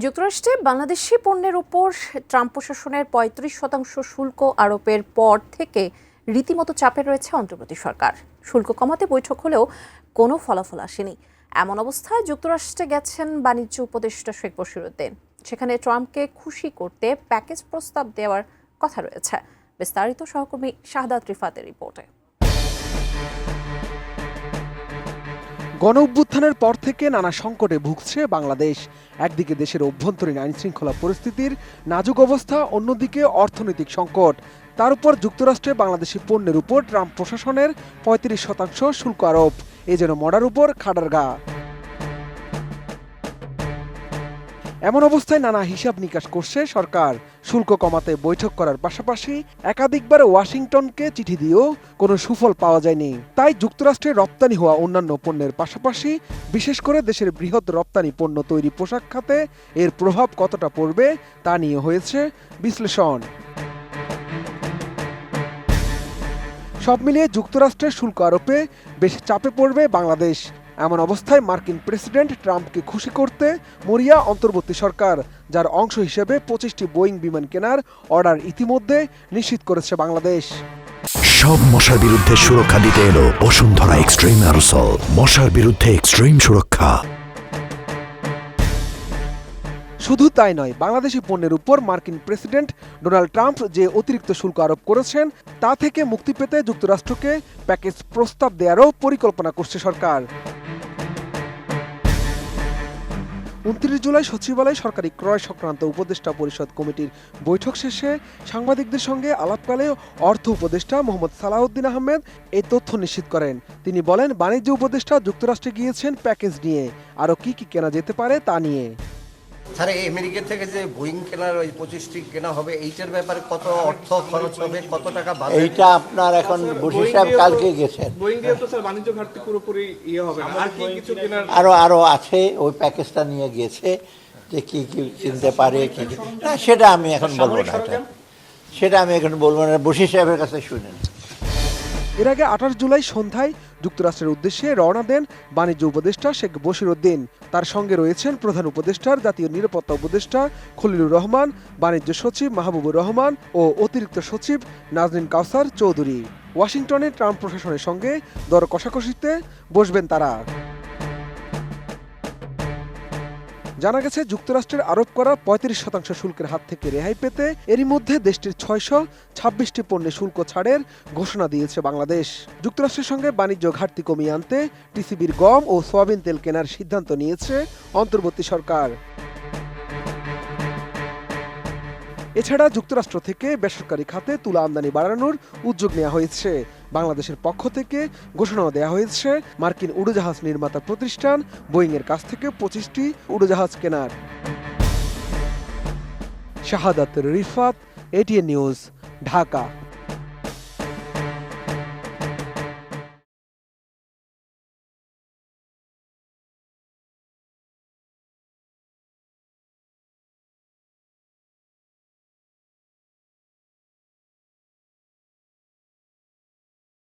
যুক্তরাষ্ট্রে বাংলাদেশি পণ্যের উপর ট্রাম্প প্রশাসনের ৩৫% শুল্ক আরোপের পর থেকে রীতিমতো চাপে রয়েছে অন্তর্বর্তী সরকার। শুল্ক কমাতে বৈঠক হলেও কোনো ফলাফল আসেনি। এমন অবস্থায় যুক্তরাষ্ট্রে গেছেন বাণিজ্য উপদেষ্টা শেখ বশিরউদ্দিন। সেখানে ট্রাম্পকে খুশি করতে প্যাকেজ প্রস্তাব দেওয়ার কথা রয়েছে। বিস্তারিত সহকর্মী শাহাদাত রিফাতের রিপোর্টে। গণ অভ্যুত্থানের পর থেকে নানা সংকটে ভুগছে বাংলাদেশ। একদিকে দেশের অভ্যন্তরীণ আইনশৃঙ্খলা পরিস্থিতির নাজুক অবস্থা, অন্যদিকে অর্থনৈতিক সংকট। তার উপর যুক্তরাষ্ট্রে বাংলাদেশি পণ্যের উপর ট্রাম্প প্রশাসনের ৩৫% শুল্ক আরোপ। এ যেন মড়ার উপর খাড়ার গা। এমন অবস্থায় নানা হিসাব নিকাশ করছে সরকার। শুল্ক কমাতে বৈঠক করার পাশাপাশি একাধিকবার ওয়াশিংটনকে চিঠি দিয়েও কোনো সুফল পাওয়া যায়নি। তাই যুক্তরাষ্ট্রে রপ্তানি হওয়া অন্যান্য পণ্যের পাশাপাশি বিশেষ করে দেশের বৃহৎ রপ্তানি পণ্য তৈরি পোশাক খাতে এর প্রভাব কতটা পড়বে তা নিয়ে হয়েছে বিশ্লেষণ। সব মিলিয়ে যুক্তরাষ্ট্রের শুল্ক আরোপে বেশ চাপে পড়বে বাংলাদেশ। এমন অবস্থায় মার্কিন প্রেসিডেন্ট ট্রাম্পকে খুশি করতে মরিয়া অন্তর্বর্তী সরকার, যার অংশ হিসেবে 25টি বোয়িং বিমান কেনার অর্ডার ইতিমধ্যে নিশ্চিত করেছে বাংলাদেশ। সব মশার বিরুদ্ধে সুরক্ষা দিতে এলো বসুন্ধরা এক্সট্রিম অ্যারোসল। মশার বিরুদ্ধে এক্সট্রিম সুরক্ষা। শুধু তাই নয়, বাংলাদেশি পণ্যের উপর মার্কিন প্রেসিডেন্ট ডোনাল্ড ট্রাম্প যে অতিরিক্ত শুল্ক আরোপ করেছেন তা থেকে মুক্তি পেতে যুক্তরাষ্ট্রকে প্যাকেজ প্রস্তাব দেওয়ারও পরিকল্পনা করছে সরকার। 29 জুলাই সচিবালয় সরকারি ক্রয় সংক্রান্ত উপদেষ্টা পরিষদ কমিটির বৈঠক শেষে সাংবাদিকদের সঙ্গে আলাপকালে অর্থ উপদেষ্টা মোহাম্মদ সালাউদ্দিন আহমেদ এই তথ্য নিশ্চিত করেন। তিনি বলেন, বাণিজ্য উপদেষ্টা যুক্তরাষ্ট্রে গিয়েছেন প্যাকেজ নিয়ে, আরও কি কি কেনা যেতে পারে তা নিয়ে। স্যার, আমেরিকা থেকে যে বোয়িং কেনার ওই 25টি কেনা হবে, এইটার ব্যাপারে কত অর্থ খরচ হবে, কত টাকা বাজেট? এইটা আপনার এখন বশির সাহেব কালকে গেছেন। বোয়িং দিয়ে তো স্যার বাণিজ্য ঘাটতি পুরোপুরি হবে না। আর কি কিছু কেনার আরো আছে, ওই প্যাকেজটা নিয়ে গিয়েছে যে কি কি কিনতে পারে কি কি না, সেটা আমি এখন বলবো না। সেটা আমি এখন বলবো না, বশির সাহেবের কাছে শুনেন। এর আগে 28 জুলাই সন্ধ্যায় যুক্তরাষ্ট্রের উদ্দেশ্যে রওনা দেন বাণিজ্য উপদেষ্টা শেখ বশিরউদ্দিন। তার সঙ্গে রয়েছেন প্রধান উপদেষ্টার জাতীয় নিরাপত্তা উপদেষ্টা খলিলুর রহমান, বাণিজ্য সচিব মাহবুবুর রহমান ও অতিরিক্ত সচিব নাজনীন কাউসার চৌধুরী। ওয়াশিংটনে ট্রাম্প প্রশাসনের সঙ্গে দর কষাকষিতে বসবেন তারা। জানা গেছে, যুক্তরাষ্ট্রের আরোপ করা 35% শুল্কের হাত থেকে রেহাই পেতে এরই মধ্যে দেশটির 626টি পণ্যে শুল্ক ছাড়ের ঘোষণা দিয়েছে বাংলাদেশ। যুক্তরাষ্ট্রের সঙ্গে বাণিজ্য ঘাটতি কমিয়ে আনতে টিসিবির গম ও সয়াবিন তেল কেনার সিদ্ধান্ত নিয়েছে অন্তর্বর্তী সরকার। এছাড়া যুক্তরাষ্ট্র থেকে বেসরকারি খাতে তুলা আমদানি বাড়ানোর উদ্যোগ নেওয়া হয়েছে। বাংলাদেশের পক্ষ থেকে ঘোষণাও দেওয়া হয়েছে মার্কিন উড়োজাহাজ নির্মাতা প্রতিষ্ঠান বোয়িং এর কাছ থেকে 25টি উড়োজাহাজ কেনার। শাহাদাত রিফাত, এটিএন নিউজ, ঢাকা।